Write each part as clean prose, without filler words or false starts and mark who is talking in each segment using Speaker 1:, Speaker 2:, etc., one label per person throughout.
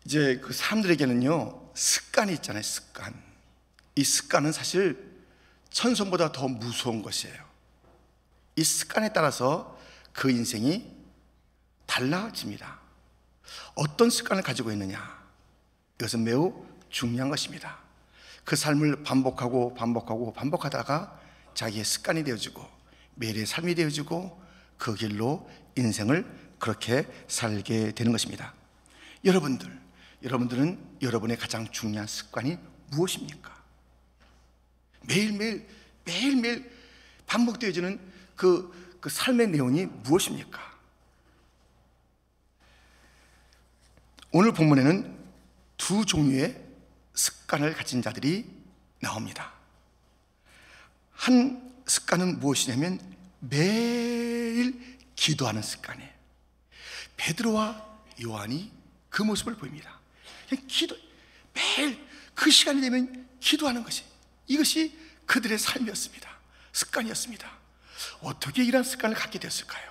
Speaker 1: 이제 그 사람들에게는요, 습관이 있잖아요, 습관. 이 습관은 사실 천성보다 더 무서운 것이에요. 이 습관에 따라서 그 인생이 달라집니다. 어떤 습관을 가지고 있느냐, 이것은 매우 중요한 것입니다. 그 삶을 반복하다가 자기의 습관이 되어지고 매일의 삶이 되어지고 그 길로 인생을 그렇게 살게 되는 것입니다. 여러분들은 여러분의 가장 중요한 습관이 무엇입니까? 매일매일 반복되어지는 그 삶의 내용이 무엇입니까? 오늘 본문에는 두 종류의 습관을 가진 자들이 나옵니다. 한 습관은 무엇이냐면 매일 기도하는 습관이에요. 베드로와 요한이 그 모습을 보입니다. 그냥 매일 그 시간이 되면 기도하는 것이, 이것이 그들의 삶이었습니다. 습관이었습니다. 어떻게 이런 습관을 갖게 되었을까요?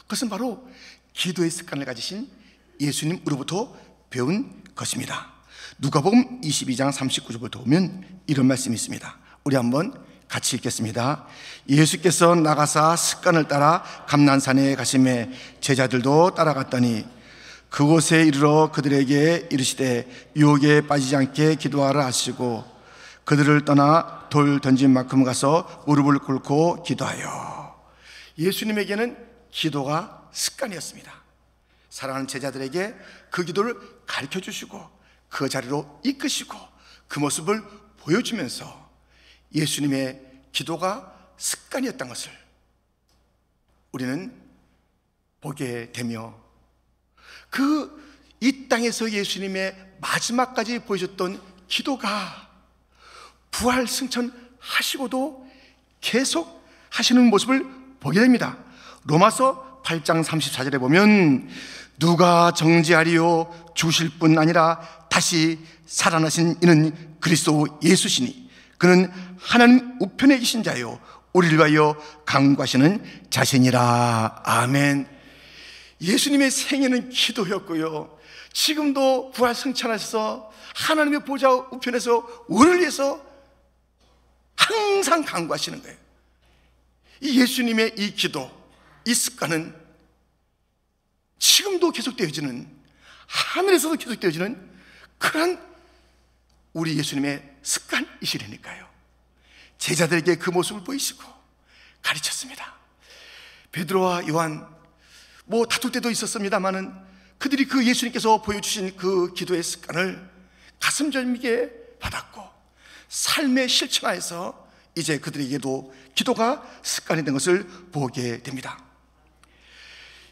Speaker 1: 그것은 바로 기도의 습관을 가지신 예수님으로부터 배운 것입니다. 누가복음 22장 39절부터 보면 이런 말씀이 있습니다. 우리 한번 같이 읽겠습니다. 예수께서 나가사 습관을 따라 감난산에 가시매 제자들도 따라갔더니 그곳에 이르러 그들에게 이르시되 유혹에 빠지지 않게 기도하라 하시고 그들을 떠나 돌 던진 만큼 가서 무릎을 꿇고 기도하여. 예수님에게는 기도가 습관이었습니다. 사랑하는 제자들에게 그 기도를 가르쳐 주시고 그 자리로 이끄시고 그 모습을 보여주면서 예수님의 기도가 습관이었던 것을 우리는 보게 되며, 이 땅에서 예수님의 마지막까지 보여줬던 기도가 부활 승천하시고도 계속 하시는 모습을 보게 됩니다. 로마서 8장 34절에 보면 누가 정죄하리요, 주실 뿐 아니라 다시 살아나신 이는 그리스도 예수시니 그는 하나님 우편에 계신 자요 우리를 위하여 강구하시는 자신이라. 아멘. 예수님의 생애는 기도였고요, 지금도 부활 승천하셔서 하나님의 보좌 우편에서 우리를 위해서 항상 강구하시는 거예요. 이 예수님의 이 기도, 이 습관은 지금도 계속되어지는, 하늘에서도 계속되어지는 그런 우리 예수님의 습관이시라니까요. 제자들에게 그 모습을 보이시고 가르쳤습니다. 베드로와 요한 다툴 때도 있었습니다마는 그들이 그 예수님께서 보여주신 그 기도의 습관을 가슴 절미게 받았고 삶의 실천하에서 이제 그들에게도 기도가 습관이 된 것을 보게 됩니다.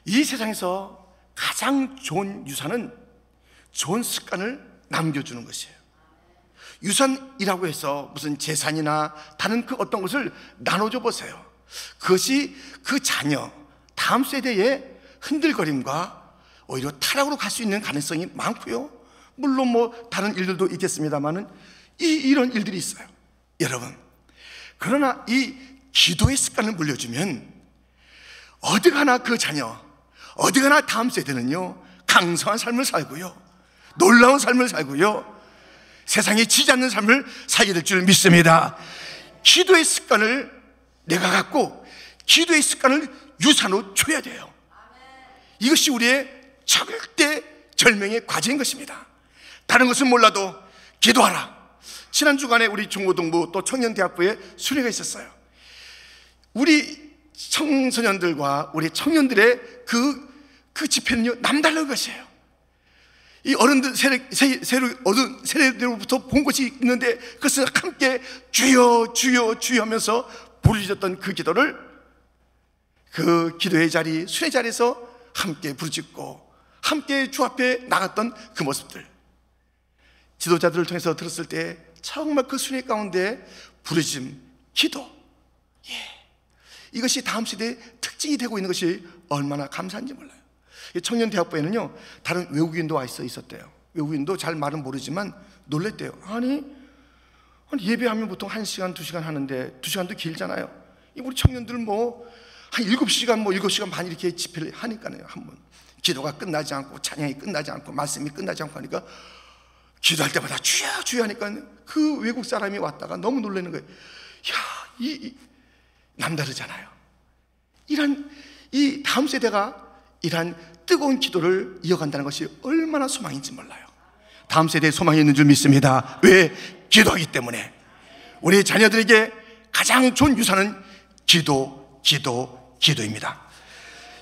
Speaker 1: 이 세상에서 가장 좋은 유산은 좋은 습관을 남겨주는 것이에요. 유산이라고 해서 무슨 재산이나 다른 그 어떤 것을 나눠줘 보세요. 그것이 그 자녀, 다음 세대의 흔들거림과 오히려 타락으로 갈 수 있는 가능성이 많고요, 물론 다른 일들도 있겠습니다만은 이런 일들이 있어요. 여러분, 그러나 이 기도의 습관을 물려주면 어디 가나 그 자녀, 어디 가나 다음 세대는요 강성한 삶을 살고요, 놀라운 삶을 살고요, 세상에 지지 않는 삶을 살게 될 줄 믿습니다. 기도의 습관을 내가 갖고 기도의 습관을 유산으로 줘야 돼요. 이것이 우리의 절대 절명의 과제인 것입니다. 다른 것은 몰라도 기도하라. 지난 주간에 우리 중고등부 또 청년대학부에 수련회가 있었어요. 우리 청소년들과 우리 청년들의 그 집회는요 남다른 것이에요. 이 어른들 세례로부터 본 것이 있는데 그것을 함께 주여 주여 주여 하면서 부르짖었던 그 기도를 그 기도의 자리, 수련회 자리에서 함께 부르짖고 함께 주 앞에 나갔던 그 모습들, 지도자들을 통해서 들었을 때 정말 그 수련회 가운데 부르짖음, 기도, 이것이 다음 시대의 특징이 되고 있는 것이 얼마나 감사한지 몰라요. 청년대학부에는요 다른 외국인도 와 있었대요. 외국인도 잘 말은 모르지만 놀랬대요. 아니 예배하면 보통 1시간 2시간 하는데 2시간도 길잖아요. 우리 청년들 한 7시간 7시간 반 이렇게 집회를 하니까요. 한번 기도가 끝나지 않고 찬양이 끝나지 않고 말씀이 끝나지 않고 하니까 기도할 때마다 주여 주여 하니까 그 외국 사람이 왔다가 너무 놀라는 거예요. 야, 이 남다르잖아요. 이 다음 세대가 이러한 뜨거운 기도를 이어간다는 것이 얼마나 소망인지 몰라요. 다음 세대에 소망이 있는 줄 믿습니다. 왜? 기도하기 때문에. 우리 자녀들에게 가장 좋은 유산은 기도입니다.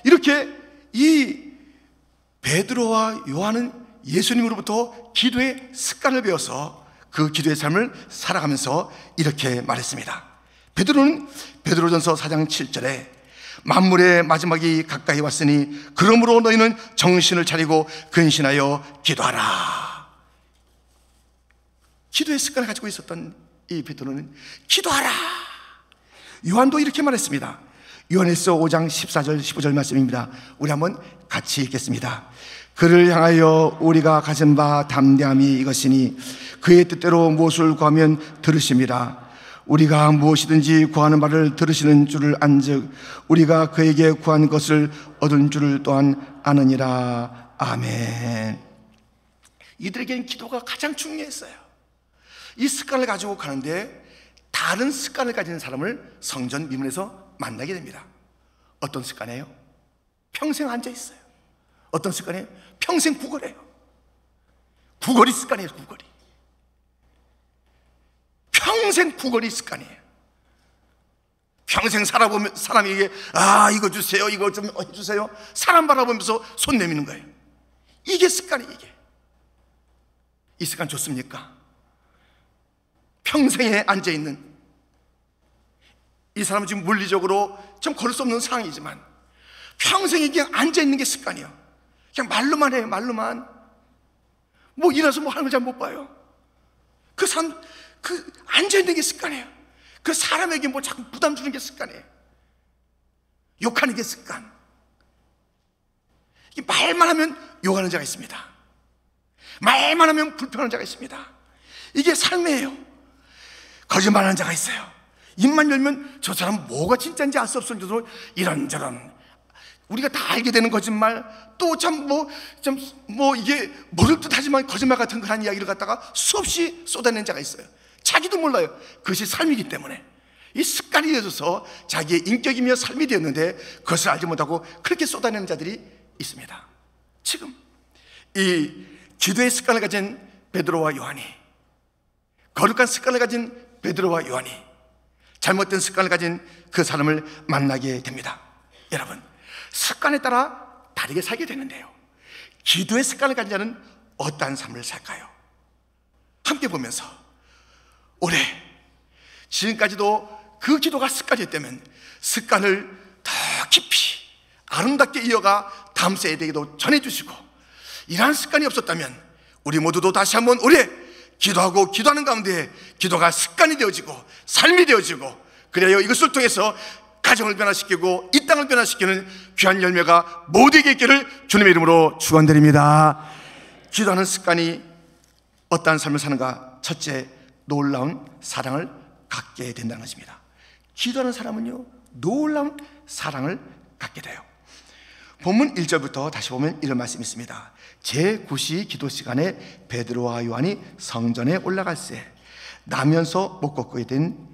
Speaker 1: 이렇게 이 베드로와 요한은 예수님으로부터 기도의 습관을 배워서 그 기도의 삶을 살아가면서 이렇게 말했습니다. 베드로는 베드로전서 4장 7절에 만물의 마지막이 가까이 왔으니 그러므로 너희는 정신을 차리고 근신하여 기도하라. 기도의 습관을 가지고 있었던 이 베드로는 기도하라. 요한도 이렇게 말했습니다. 요한일서 5장 14절 15절 말씀입니다. 우리 한번 같이 읽겠습니다. 그를 향하여 우리가 가진 바 담대함이 이것이니 그의 뜻대로 무엇을 구하면 들으심이라. 우리가 무엇이든지 구하는 바를 들으시는 줄을 안즉 우리가 그에게 구한 것을 얻은 줄을 또한 아느니라. 아멘. 이들에게는 기도가 가장 중요했어요. 이 습관을 가지고 가는데 다른 습관을 가진 사람을 성전 미문에서 만나게 됩니다. 어떤 습관이에요? 평생 앉아 있어요. 어떤 습관이에요? 평생 구걸해요. 구걸이 습관이에요. 구걸이. 평생 구걸이 습관이에요. 평생 살아보면 사람에게 이거 주세요, 이거 좀 해주세요. 사람 바라보면서 손 내미는 거예요. 이게 습관이에요. 이 습관 좋습니까? 평생에 앉아있는 이 사람은 지금 물리적으로 좀 걸을 수 없는 상황이지만 평생에 그냥 앉아있는 게 습관이에요. 그냥 말로만 해요. 말로만. 뭐 일어나서 뭐 하는 걸 잘 못 봐요. 그 사람 그 앉아있는 게 습관이에요. 그 사람에게 뭐 자꾸 부담 주는 게 습관이에요. 욕하는 게 습관. 말만 하면 욕하는 자가 있습니다. 말만 하면 불평하는 자가 있습니다. 이게 삶이에요. 거짓말하는 자가 있어요. 입만 열면 저 사람 뭐가 진짜인지 알 수 없을 정도로 이런저런 우리가 다 알게 되는 거짓말, 또 참 이게 모를 듯하지만 거짓말 같은 그런 이야기를 갖다가 수없이 쏟아내는 자가 있어요. 자기도 몰라요. 그것이 삶이기 때문에 이 습관이 되어서 자기의 인격이며 삶이 되었는데 그것을 알지 못하고 그렇게 쏟아내는 자들이 있습니다. 지금 이 기도의 습관을 가진 베드로와 요한이, 거룩한 습관을 가진 베드로와 요한이 잘못된 습관을 가진 그 사람을 만나게 됩니다. 여러분, 습관에 따라 다르게 살게 되는데요, 기도의 습관을 가진 자는 어떠한 삶을 살까요? 함께 보면서 올해 지금까지도 그 기도가 습관이었다면 습관을 더 깊이 아름답게 이어가 다음 세대에게도 전해주시고, 이러한 습관이 없었다면 우리 모두도 다시 한번 올해 기도하고 기도하는 가운데 기도가 습관이 되어지고 삶이 되어지고, 그래야 이것을 통해서 가정을 변화시키고 이 땅을 변화시키는 귀한 열매가 모두에게 있기를 주님의 이름으로 축원드립니다. 기도하는 습관이 어떠한 삶을 사는가? 첫째, 놀라운 사랑을 갖게 된다는 것입니다. 기도하는 사람은요, 놀라운 사랑을 갖게 돼요. 본문 1절부터 다시 보면 이런 말씀이 있습니다. 제9시 기도 시간에 베드로와 요한이 성전에 올라갈새 나면서 못 걷게 된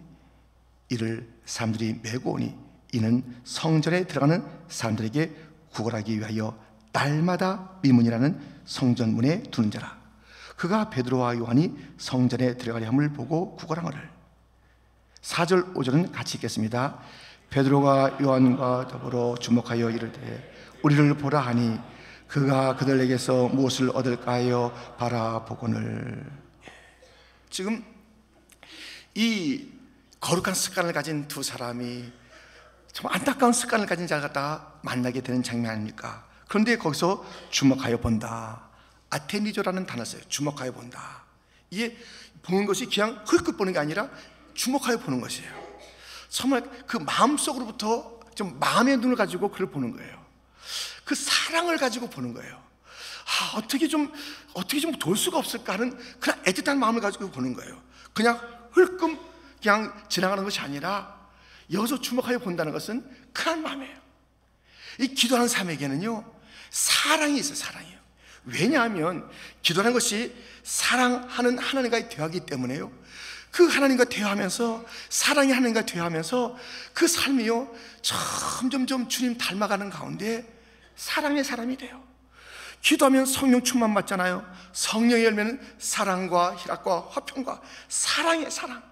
Speaker 1: 이를 사람들이 메고 오니 이는 성전에 들어가는 사람들에게 구걸하기 위하여 날마다 미문이라는 성전문에 두는 자라. 그가 베드로와 요한이 성전에 들어가려 함을 보고 구걸하거늘. 4절 5절은 같이 읽겠습니다. 베드로가 요한과 더불어 주목하여 이르되 우리를 보라 하니 그가 그들에게서 무엇을 얻을까 하여 바라보거늘. 지금 이 거룩한 습관을 가진 두 사람이 참 안타까운 습관을 가진 자를 갖다가 만나게 되는 장면 아닙니까? 그런데 거기서 주목하여 본다, 아테니조라는 단어를 써요. 주목하여 본다. 이게 보는 것이 그냥 흘끗 보는 게 아니라 주목하여 보는 것이에요. 정말 그 마음속으로부터 좀 마음의 눈을 가지고 그를 보는 거예요. 그 사랑을 가지고 보는 거예요. 어떻게 좀 돌 수가 없을까 하는 그런 애틋한 마음을 가지고 보는 거예요. 그냥 흘끔 그냥 지나가는 것이 아니라 여기서 주목하여 본다는 것은 큰 마음이에요. 이 기도하는 사람에게는요, 사랑이 있어요. 사랑이요. 왜냐하면 기도라는 것이 사랑하는 하나님과의 대화이기 때문에요. 그 하나님과 대화하면서, 사랑의 하나님과 대화하면서 그 삶이요 점점점 주님 닮아가는 가운데 사랑의 사람이 돼요. 기도하면 성령 충만 받잖아요. 성령의 열매는 사랑과 희락과 화평과 사랑의 사랑.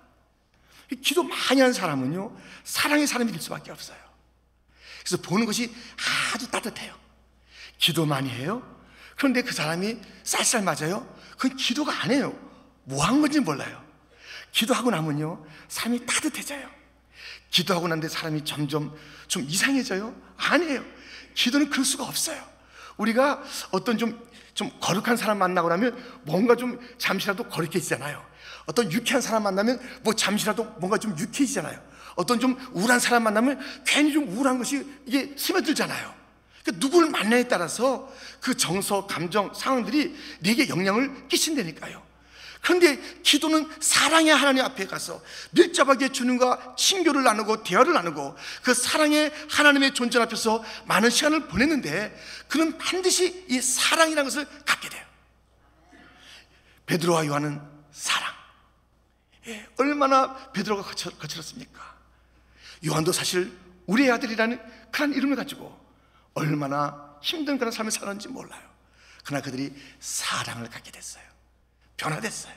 Speaker 1: 기도 많이 하는 사람은요 사랑의 사람이 될 수밖에 없어요. 그래서 보는 것이 아주 따뜻해요. 기도 많이 해요. 그런데 그 사람이 쌀쌀 맞아요. 그건 기도가 아니에요. 뭐 한 건지 몰라요. 기도하고 나면요 사람이 따뜻해져요. 기도하고 난데 사람이 점점 좀 이상해져요? 아니에요. 기도는 그럴 수가 없어요. 우리가 어떤 좀 거룩한 사람 만나고 나면 뭔가 좀 잠시라도 거룩해지잖아요. 어떤 유쾌한 사람 만나면 뭐 잠시라도 뭔가 좀 유쾌해지잖아요. 어떤 좀 우울한 사람 만나면 괜히 좀 우울한 것이 이게 스며들잖아요. 그러니까 누구를 만나에 따라서 그 정서, 감정, 상황들이 내게 영향을 끼친다니까요. 그런데 기도는 사랑의 하나님 앞에 가서 밀접하게 주님과 친교를 나누고 대화를 나누고 그 사랑의 하나님의 존재 앞에서 많은 시간을 보냈는데 그는 반드시 이 사랑이라는 것을 갖게 돼요. 베드로와 요한은 사랑. 얼마나 베드로가 거칠었습니까? 요한도 사실 우리의 아들이라는 그런 이름을 가지고 얼마나 힘든 그런 삶을 살았는지 몰라요. 그러나 그들이 사랑을 갖게 됐어요. 변화됐어요.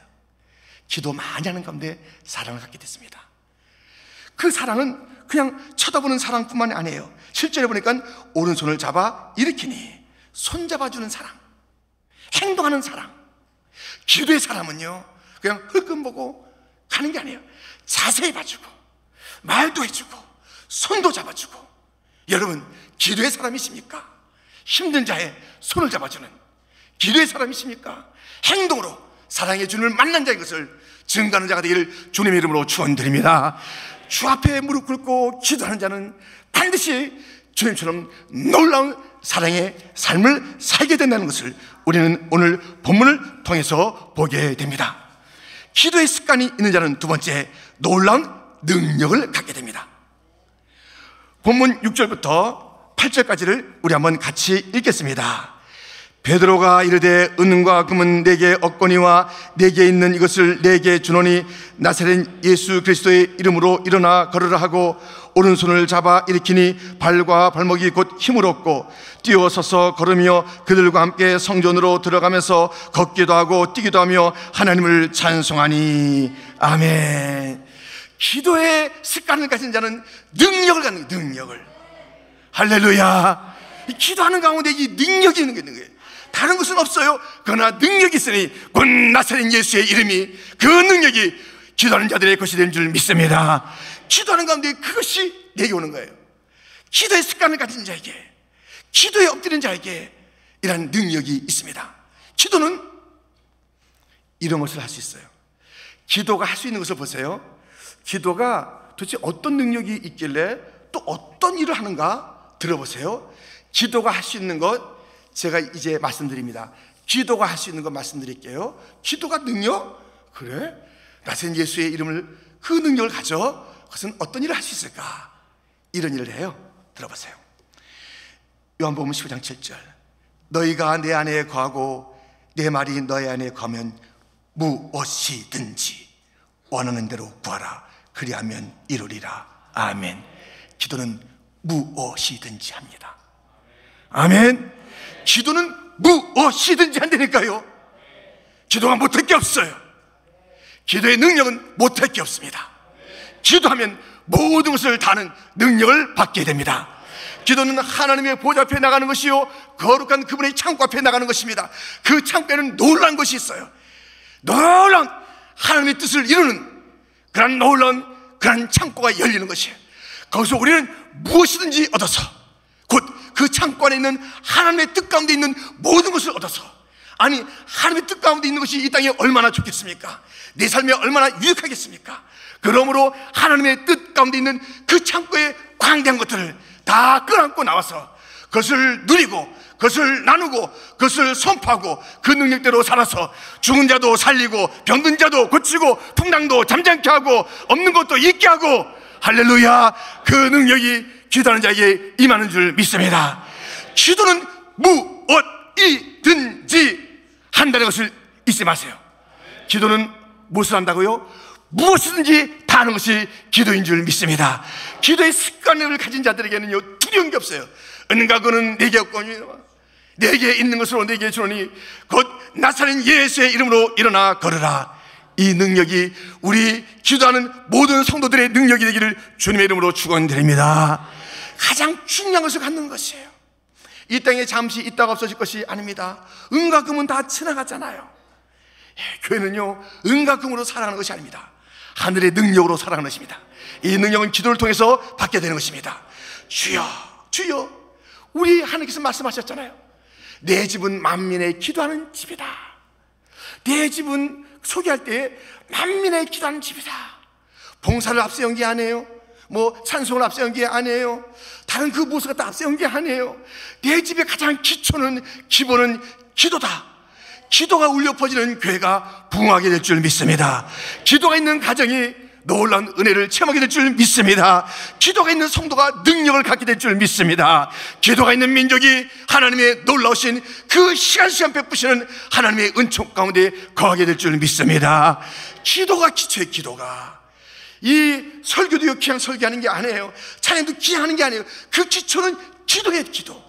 Speaker 1: 기도 많이 하는 가운데 사랑을 갖게 됐습니다. 그 사랑은 그냥 쳐다보는 사랑뿐만이 아니에요. 실제로 보니까 오른손을 잡아 일으키니 손잡아주는 사랑, 행동하는 사랑. 기도의 사람은요 그냥 흘끔 보고 가는 게 아니에요. 자세히 봐주고 말도 해주고 손도 잡아주고. 여러분 기도의 사람이십니까? 힘든 자의 손을 잡아주는 기도의 사람이십니까? 행동으로 사랑의 주님을 만난 자의 것을 증거하는 자가 되기를 주님의 이름으로 축원드립니다. 주 앞에 무릎 꿇고 기도하는 자는 반드시 주님처럼 놀라운 사랑의 삶을 살게 된다는 것을 우리는 오늘 본문을 통해서 보게 됩니다. 기도의 습관이 있는 자는 두 번째, 놀라운 능력을 갖게 됩니다. 본문 6절부터 8절까지를 우리 한번 같이 읽겠습니다. 베드로가 이르되 은과 금은 내게 없거니와 내게 있는 이것을 내게 주노니 나사렛 예수 그리스도의 이름으로 일어나 걸으라 하고 오른손을 잡아 일으키니 발과 발목이 곧 힘을 얻고 뛰어서서 걸으며 그들과 함께 성전으로 들어가면서 걷기도 하고 뛰기도 하며 하나님을 찬송하니. 아멘. 기도의 습관을 가진 자는 능력을 갖는 거예요. 능력을. 할렐루야. 기도하는 가운데 이 능력이 있는 거예요. 다른 것은 없어요. 그러나 능력이 있으니 곧 나사렛 예수의 이름이, 그 능력이 기도하는 자들의 것이 된 줄 믿습니다. 기도하는 가운데 그것이 내게 오는 거예요. 기도의 습관을 가진 자에게, 기도에 엎드린 자에게 이런 능력이 있습니다. 기도는 이런 것을 할 수 있어요. 기도가 할 수 있는 것을 보세요. 기도가 도대체 어떤 능력이 있길래 또 어떤 일을 하는가 들어보세요. 기도가 할 수 있는 것 제가 이제 말씀드립니다. 기도가 할 수 있는 것 말씀드릴게요. 기도가 능력? 그래? 나사렛 예수의 이름을, 그 능력을 가져 그것은 어떤 일을 할 수 있을까? 이런 일을 해요. 들어보세요. 요한복음 15장 7절. 너희가 내 안에 거하고 내 말이 너희 안에 거하면 무엇이든지 원하는 대로 구하라. 그리하면 이루리라. 아멘. 기도는 무엇이든지 합니다. 아멘. 기도는 무엇이든지 한다니까요. 기도가 못할 게 없어요. 기도의 능력은 못할 게 없습니다. 기도하면 모든 것을 다하는 능력을 받게 됩니다. 기도는 하나님의 보좌 앞에 나가는 것이요 거룩한 그분의 창고 앞에 나가는 것입니다. 그 창고에는 놀라운 것이 있어요. 놀라운 하나님의 뜻을 이루는 그런 놀라운 그런 창고가 열리는 것이에요. 거기서 우리는 무엇이든지 얻어서, 곧 그 창고 안에 있는 하나님의 뜻 가운데 있는 모든 것을 얻어서, 아니 하나님의 뜻 가운데 있는 것이 이 땅에 얼마나 좋겠습니까? 내 삶에 얼마나 유익하겠습니까? 그러므로 하나님의 뜻 가운데 있는 그 창고에 광대한 것들을 다 끌어안고 나와서 그것을 누리고 그것을 나누고 그것을 선포하고 그 능력대로 살아서 죽은 자도 살리고 병든 자도 고치고 풍랑도 잠잠케 하고 없는 것도 있게 하고, 할렐루야, 그 능력이 기도하는 자에게 임하는 줄 믿습니다. 기도는 무엇이든지 한다는 것을 잊지 마세요. 기도는 무엇을 한다고요? 무엇이든지 다 하는 것이 기도인 줄 믿습니다. 기도의 습관을 가진 자들에게는요, 두려운 게 없어요. 은과 금은 내게 없거니와 내게 있는 것으로 내게 주노니 곧 나사렛 예수의 이름으로 일어나 걸으라. 이 능력이 우리 기도하는 모든 성도들의 능력이 되기를 주님의 이름으로 축원드립니다. 가장 중요한 것을 갖는 것이에요. 이 땅에 잠시 있다가 없어질 것이 아닙니다. 은과 금은 다 지나가잖아요. 교회는요, 은과 금으로 살아가는 것이 아닙니다. 하늘의 능력으로 살아가는 것입니다. 이 능력은 기도를 통해서 받게 되는 것입니다. 주여, 주여, 우리 하나님께서 말씀하셨잖아요. 내 집은 만민의 기도하는 집이다. 내 집은 소개할 때 만민의 기도하는 집이다. 봉사를 앞세운 게 아니에요. 뭐 찬송을 앞세운 게 아니에요. 다른 그 무엇을 갖다 앞세운 게 아니에요. 내 집의 가장 기초는, 기본은 기도다. 기도가 울려 퍼지는 교회가 부흥하게 될 줄 믿습니다. 기도가 있는 가정이 놀라운 은혜를 체험하게 될 줄 믿습니다. 기도가 있는 성도가 능력을 갖게 될 줄 믿습니다. 기도가 있는 민족이 하나님의 놀라우신 그 시간 베푸시는 하나님의 은총 가운데 거하게 될 줄 믿습니다. 기도가 기초의 기도가. 이 설교도 그냥 설교하는 게 아니에요. 찬양도 그냥 하는 게 아니에요. 그 기초는 기도의 기도.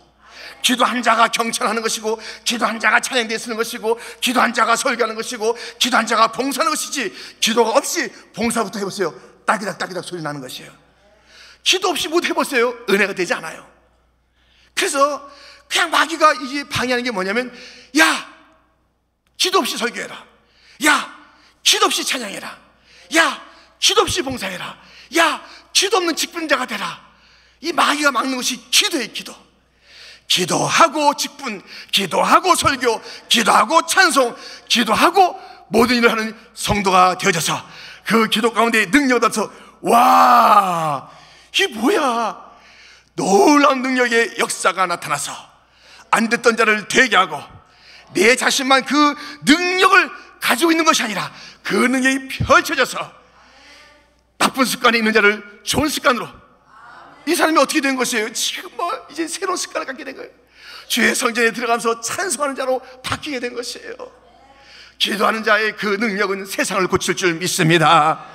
Speaker 1: 기도한 자가 경청하는 것이고, 기도한 자가 찬양대에 쓰는 것이고, 기도한 자가 설교하는 것이고, 기도한 자가 봉사하는 것이지, 기도가 없이 봉사부터 해보세요. 따기닥 따기닥 소리 나는 것이에요. 기도 없이 못 해보세요. 은혜가 되지 않아요. 그래서 그냥 마귀가 이게 방해하는 게 뭐냐면, 야, 기도 없이 설교해라. 야, 기도 없이 찬양해라. 야, 기도 없이 봉사해라. 야, 기도 없는 직분자가 되라. 이 마귀가 막는 것이 기도의 기도. 기도하고 직분, 기도하고 설교, 기도하고 찬송, 기도하고 모든 일을 하는 성도가 되어져서 그 기도 가운데 능력을 받아서, 와, 이게 뭐야? 놀라운 능력의 역사가 나타나서 안 됐던 자를 되게 하고, 내 자신만 그 능력을 가지고 있는 것이 아니라 그 능력이 펼쳐져서 나쁜 습관에 있는 자를 좋은 습관으로, 이 사람이 어떻게 된 것이에요? 지금 뭐 이제 새로운 습관을 갖게 된 거예요. 주의 성전에 들어가면서 찬송하는 자로 바뀌게 된 것이에요. 기도하는 자의 그 능력은 세상을 고칠 줄 믿습니다.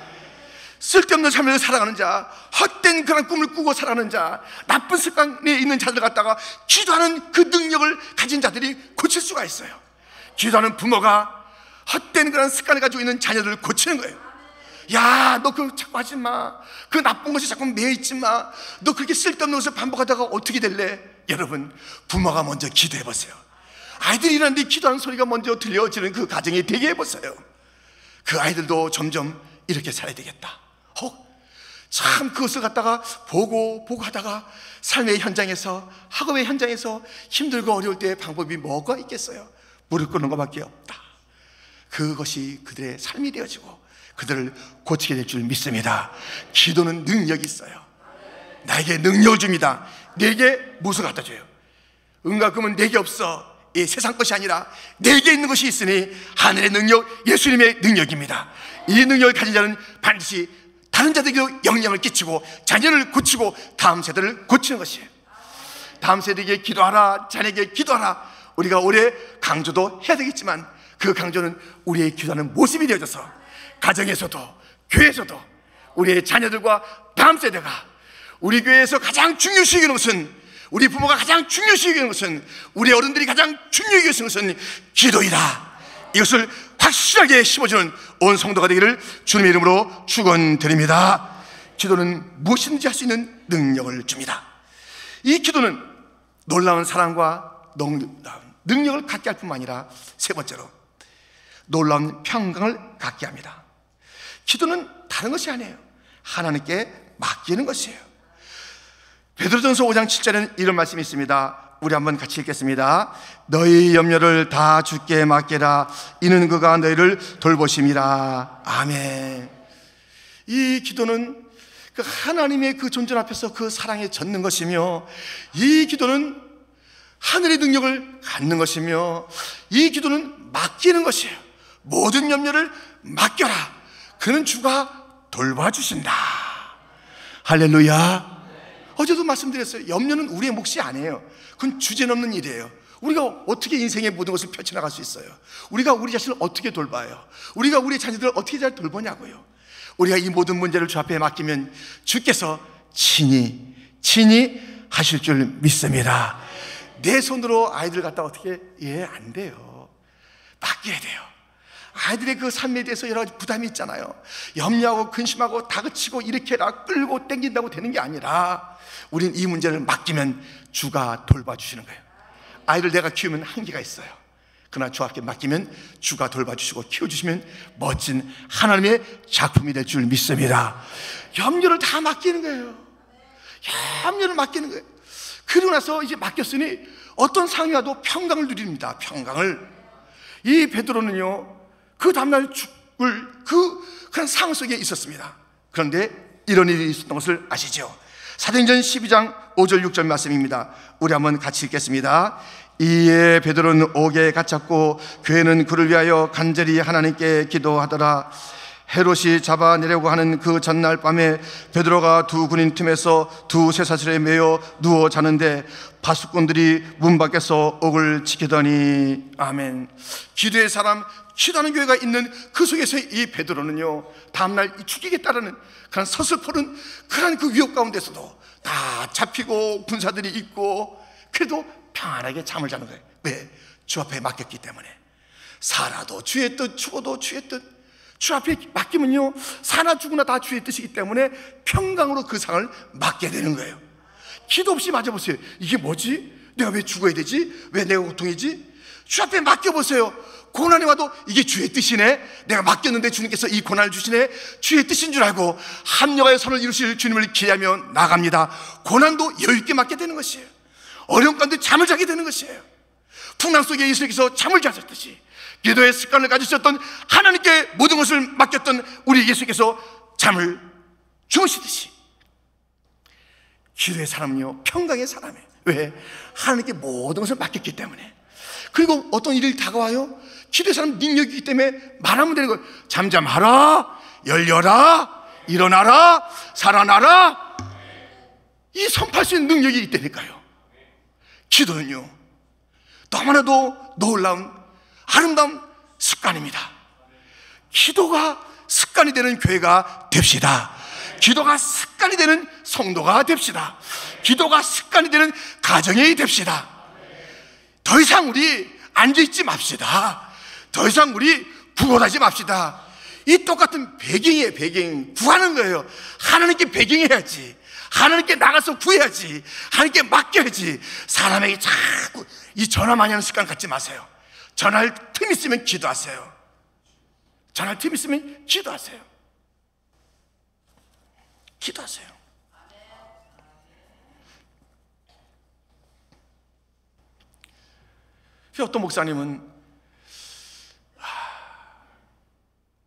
Speaker 1: 쓸데없는 삶을 살아가는 자, 헛된 그런 꿈을 꾸고 살아가는 자, 나쁜 습관에 있는 자들 갖다가 기도하는 그 능력을 가진 자들이 고칠 수가 있어요. 기도하는 부모가 헛된 그런 습관을 가지고 있는 자녀들을 고치는 거예요. 야, 너 그거 자꾸 하지 마. 그 나쁜 것이 자꾸 매여있지 마. 너 그렇게 쓸데없는 것을 반복하다가 어떻게 될래? 여러분, 부모가 먼저 기도해보세요. 아이들이 일하는데 기도하는 소리가 먼저 들려지는 그 가정에 되게 해보세요. 그 아이들도 점점 이렇게 살아야 되겠다. 참 그것을 갖다가 보고 하다가 삶의 현장에서, 학업의 현장에서 힘들고 어려울 때 방법이 뭐가 있겠어요? 무릎 꿇는 것밖에 없다. 그것이 그들의 삶이 되어지고 그들을 고치게 될 줄 믿습니다. 기도는 능력이 있어요. 나에게 능력을 줍니다. 내게 무엇을 갖다 줘요? 은과 금은 내게 없어. 이 세상 것이 아니라 내게 있는 것이 있으니 하늘의 능력, 예수님의 능력입니다. 이 능력을 가진 자는 반드시 다른 자들에게도 영향을 끼치고 자녀를 고치고 다음 세대를 고치는 것이에요. 다음 세대에게 기도하라, 자녀에게 기도하라. 우리가 올해 강조도 해야 되겠지만 그 강조는 우리의 기도하는 모습이 되어져서 가정에서도 교회에서도 우리의 자녀들과 다음 세대가, 우리 교회에서 가장 중요시 여기는 것은, 우리 부모가 가장 중요시 여기는 것은, 우리 어른들이 가장 중요시 여기는 것은 기도이다. 이것을 확실하게 심어주는 온 성도가 되기를 주님의 이름으로 축원드립니다. 기도는 무엇이든지 할 수 있는 능력을 줍니다. 이 기도는 놀라운 사랑과 능력을 갖게 할 뿐만 아니라 세 번째로 놀라운 평강을 갖게 합니다. 기도는 다른 것이 아니에요. 하나님께 맡기는 것이에요. 베드로전서 5장 7절에는 이런 말씀이 있습니다. 우리 한번 같이 읽겠습니다. 너희 염려를 다 주께 맡겨라. 이는 그가 너희를 돌보심이라. 아멘. 이 기도는 그 하나님의 그 존재 앞에서 그 사랑에 젖는 것이며, 이 기도는 하늘의 능력을 갖는 것이며, 이 기도는 맡기는 것이에요. 모든 염려를 맡겨라. 그는 주가 돌봐주신다. 할렐루야. 어제도 말씀드렸어요. 염려는 우리의 몫이 아니에요. 그건 주제넘는 일이에요. 우리가 어떻게 인생의 모든 것을 펼쳐나갈 수 있어요? 우리가 우리 자신을 어떻게 돌봐요? 우리가 우리 자녀들을 어떻게 잘 돌보냐고요? 우리가 이 모든 문제를 주 앞에 맡기면 주께서 친히 하실 줄 믿습니다. 내 손으로 아이들 갖다 어떻게, 안 돼요. 맡겨야 돼요. 아이들의 그 삶에 대해서 여러 가지 부담이 있잖아요. 염려하고 근심하고 다그치고 이렇게 해라 끌고 땡긴다고 되는 게 아니라 우린 이 문제를 맡기면 주가 돌봐주시는 거예요. 아이를 내가 키우면 한계가 있어요. 그러나 주 앞에 맡기면 주가 돌봐주시고 키워주시면 멋진 하나님의 작품이 될 줄 믿습니다. 염려를 다 맡기는 거예요. 염려를 맡기는 거예요. 그러고 나서 이제 맡겼으니 어떤 상황이 와도 평강을 누립니다. 평강을. 이 베드로는요, 그 다음날 죽을 그런 상황 속에 있었습니다. 그런데 이런 일이 있었던 것을 아시죠? 사도행전 12장 5절 6절 말씀입니다. 우리 한번 같이 읽겠습니다. 이에 베드로는 옥에 갇혔고 교회는 그를 위하여 간절히 하나님께 기도하더라. 헤롯이 잡아내려고 하는 그 전날 밤에 베드로가 두 군인 틈에서 두 쇠사슬에 매여 누워 자는데 파수꾼들이 문 밖에서 옥을 지키더니. 아멘. 기도의 사람, 기도하는 교회가 있는 그 속에서 이 베드로는요, 다음날 죽이겠다라는 그런 서슬퍼른 그런 그 위협 가운데서도 다 잡히고 군사들이 있고 그래도 평안하게 잠을 자는 거예요. 왜? 주 앞에 맡겼기 때문에. 살아도 주의 뜻, 죽어도 주의 뜻. 주 앞에 맡기면요, 사나 죽으나 다 주의 뜻이기 때문에 평강으로 그 상을 맡게 되는 거예요. 기도 없이 맞아보세요. 이게 뭐지? 내가 왜 죽어야 되지? 왜 내가 고통이지? 주 앞에 맡겨보세요. 고난이 와도 이게 주의 뜻이네, 내가 맡겼는데 주님께서 이 고난을 주시네, 주의 뜻인 줄 알고 합력하여 선을 이루실 주님을 기대하며 나갑니다. 고난도 여유있게 맡게 되는 것이에요. 어려운 가운데 잠을 자게 되는 것이에요. 풍랑 속에 예수님께서 잠을 자셨듯이 기도의 습관을 가지셨던, 하나님께 모든 것을 맡겼던 우리 예수께서 잠을 주무시듯이 기도의 사람은요, 평강의 사람이에요. 왜? 하나님께 모든 것을 맡겼기 때문에. 그리고 어떤 일이 다가와요, 기도의 사람은 능력이기 때문에 말하면 되는 거예요. 잠잠하라, 열려라, 일어나라, 살아나라. 이 선포할 수 있는 능력이 있다니까요. 기도는요, 너무나도 놀라운 아름다운 습관입니다. 기도가 습관이 되는 교회가 됩시다. 기도가 습관이 되는 성도가 됩시다. 기도가 습관이 되는 가정이 됩시다. 더 이상 우리 앉아있지 맙시다. 더 이상 우리 구걸하지 맙시다. 이 똑같은 배경이에요. 배경 구하는 거예요. 하나님께 배경해야지. 하나님께 나가서 구해야지. 하나님께 맡겨야지. 사람에게 자꾸 이 전화 많이 하는 습관 갖지 마세요. 전화할 틈 있으면 기도하세요. 전화할 틈 있으면 기도하세요. 기도하세요. 어떤 목사님은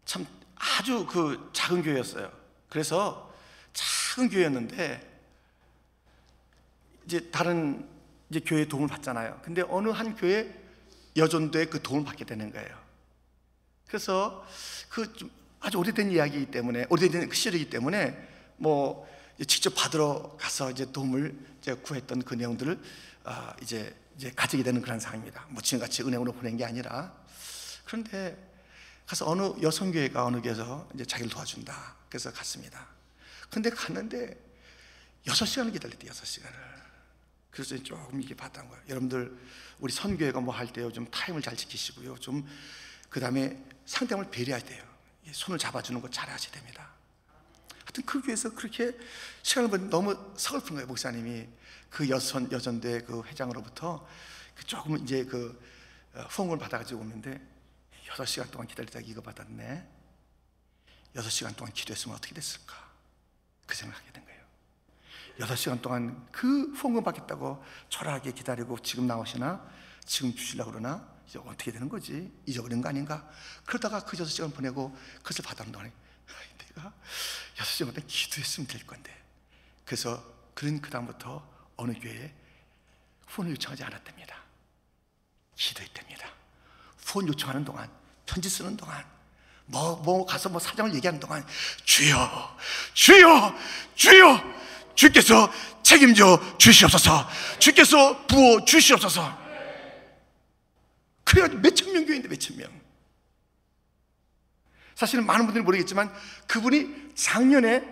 Speaker 1: 참 아주 그 작은 교회였어요. 그래서 작은 교회였는데 이제 다른 이제 교회 도움을 받잖아요. 근데 어느 한 교회 여전도에 그 도움을 받게 되는 거예요. 그래서 그 좀 아주 오래된 이야기이기 때문에, 오래된 그 시절이기 때문에 뭐 직접 받으러 가서 이제 도움을 이제 구했던 그 내용들을 이제 가지게 되는 그런 상황입니다. 뭐 지금같이 은행으로 보낸 게 아니라. 그런데 가서 어느 여성교회가 어느 교회에서 이제 자기를 도와준다. 그래서 갔습니다. 근데 갔는데 6시간을 기다렸대요. 6시간을. 그래서 조금 이게 봤던 거예요. 여러분들 우리 선교회가 뭐 할 때요, 좀 타임을 잘 지키시고요, 좀 그 다음에 상대방을 배려해야 돼요. 손을 잡아주는 거 잘 하셔야 됩니다. 하여튼 그 교회에서 그렇게 시간을 보니 너무 서글픈 거예요. 목사님이 그 여전대 그 회장으로부터 조금 이제 그 후원금을 받아가지고 오는데 6시간 동안 기다리다가 이거 받았네. 6시간 동안 기도했으면 어떻게 됐을까? 그 생각하게 된 거예요. 6시간 동안 그 후원금 받겠다고 초라하게 기다리고 지금 나오시나? 지금 주시려고 그러나? 이제 어떻게 되는 거지? 잊어버린 거 아닌가? 그러다가 그 6시간 보내고 그것을 받아놓은 동안에 내가 6시간 동안 기도했으면 될 건데. 그래서 그 다음부터 어느 교회에 후원을 요청하지 않았답니다. 기도했답니다. 후원 요청하는 동안, 편지 쓰는 동안, 뭐 가서 뭐 사정을 얘기하는 동안 주여, 주여, 주여, 주께서 책임져 주시옵소서, 주께서 부어 주시옵소서. 교회가 몇천 명 교회인데 몇천 명. 사실은 많은 분들이 모르겠지만 그분이 작년에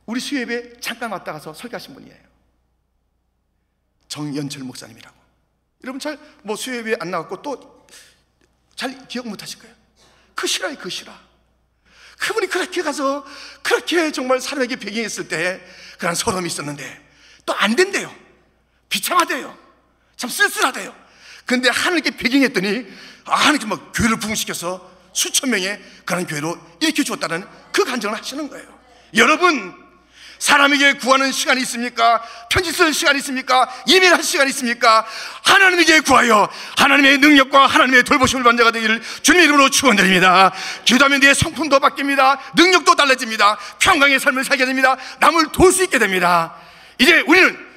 Speaker 1: 우리 수요예배 잠깐 왔다 가서 설교하신 분이에요. 정연철 목사님이라고. 여러분 잘 뭐 수요예배 안 나왔고 또 잘 기억 못 하실 거예요. 그 실화예요, 그 실화. 그분이 그렇게 가서 그렇게 정말 사람에게 배경했을 때 그런 서름이 있었는데 또 안 된대요. 비참하대요. 참 쓸쓸하대요. 근데 하나님께 배경했더니 하나님께 막 교회를 부흥시켜서 수천 명의 그런 교회로 일으켜 주었다는 그 간증을 하시는 거예요. 여러분, 사람에게 구하는 시간이 있습니까? 편지 쓰는 시간이 있습니까? 예배를 할 시간이 있습니까? 하나님에게 구하여 하나님의 능력과 하나님의 돌보심을 받는 자가 되기를 주님의 이름으로 축원드립니다. 기도하면 내 성품도 바뀝니다. 능력도 달라집니다. 평강의 삶을 살게 됩니다. 남을 도울 수 있게 됩니다. 이제 우리는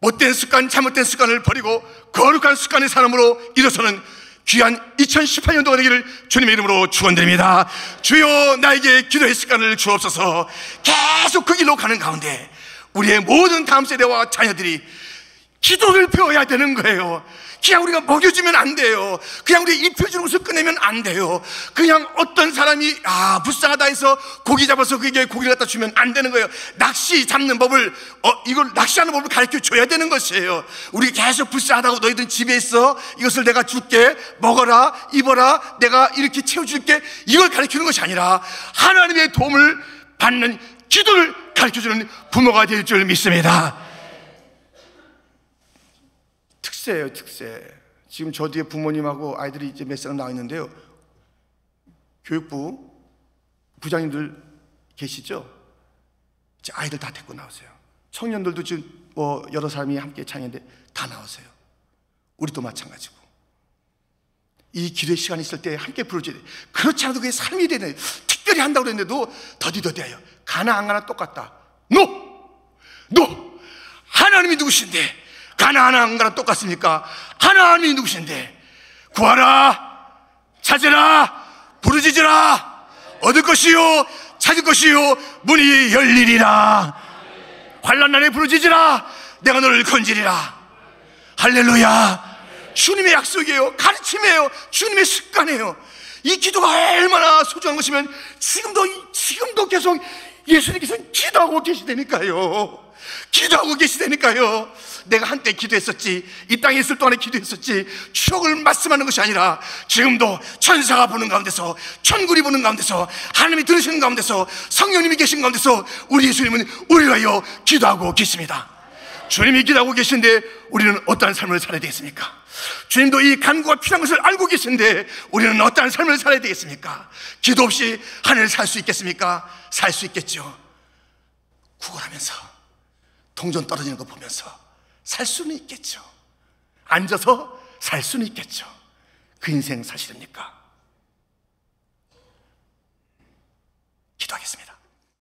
Speaker 1: 못된 습관, 잘못된 습관을 버리고 거룩한 습관의 사람으로 일어서는 귀한 2018년도가 되기를 주님의 이름으로 축원드립니다. 주여, 나에게 기도의 습관을 주옵소서. 계속 그 길로 가는 가운데 우리의 모든 다음 세대와 자녀들이 기도를 배워야 되는 거예요. 그냥 우리가 먹여주면 안 돼요. 그냥 우리가 입혀주는 것을 꺼내면 안 돼요. 그냥 어떤 사람이 불쌍하다 해서 고기 잡아서 그게 고기를 갖다 주면 안 되는 거예요. 낚시 잡는 법을 이걸 낚시하는 법을 가르쳐 줘야 되는 것이에요. 우리가 계속 불쌍하다고 너희들 집에 있어, 이것을 내가 줄게, 먹어라, 입어라, 내가 이렇게 채워줄게, 이걸 가르치는 것이 아니라 하나님의 도움을 받는 기도를 가르쳐주는 부모가 될 줄 믿습니다. 특세예요, 특세. 지금 저 뒤에 부모님하고 아이들이 이제 몇 사람 나와 있는데요. 교육부 부장님들 계시죠? 이제 아이들 다 데리고 나오세요. 청년들도 지금 여러 사람이 함께 찬양인데 다 나오세요. 우리도 마찬가지고. 이 기도의 시간이 있을 때 함께 부르줘야 돼요. 그렇지 않아도 그게 삶이 되네. 특별히 한다고 그랬는데도 더디더디해요. 가나 안 가나 똑같다. 하나님이 누구신데 가나 안 가나 똑같습니까? 하나님이 누구신데 구하라, 찾으라, 부르짖으라, 얻을 것이요 찾을 것이요 문이 열리리라. 환난 날에 부르짖으라, 내가 너를 건지리라. 할렐루야. 주님의 약속이에요. 가르침이에요. 주님의 습관이에요. 이 기도가 얼마나 소중한 것이면 지금도 계속 예수님께서 기도하고 계시다니까요. 기도하고 계시다니까요. 내가 한때 기도했었지, 이 땅에 있을 동안에 기도했었지, 추억을 말씀하는 것이 아니라 지금도 천사가 보는 가운데서, 천군이 보는 가운데서, 하나님이 들으시는 가운데서, 성령님이 계신 가운데서 우리 예수님은 우리를 위하여 기도하고 계십니다. 주님이 기도하고 계신데 우리는 어떠한 삶을 살아야 되겠습니까? 주님도 이 간구가 필요한 것을 알고 계신데 우리는 어떠한 삶을 살아야 되겠습니까? 기도 없이 하늘을 살 수 있겠습니까? 살 수 있겠죠. 구걸하면서 동전 떨어지는 거 보면서 살 수는 있겠죠. 앉아서 살 수는 있겠죠. 그 인생 사실입니까? 기도하겠습니다.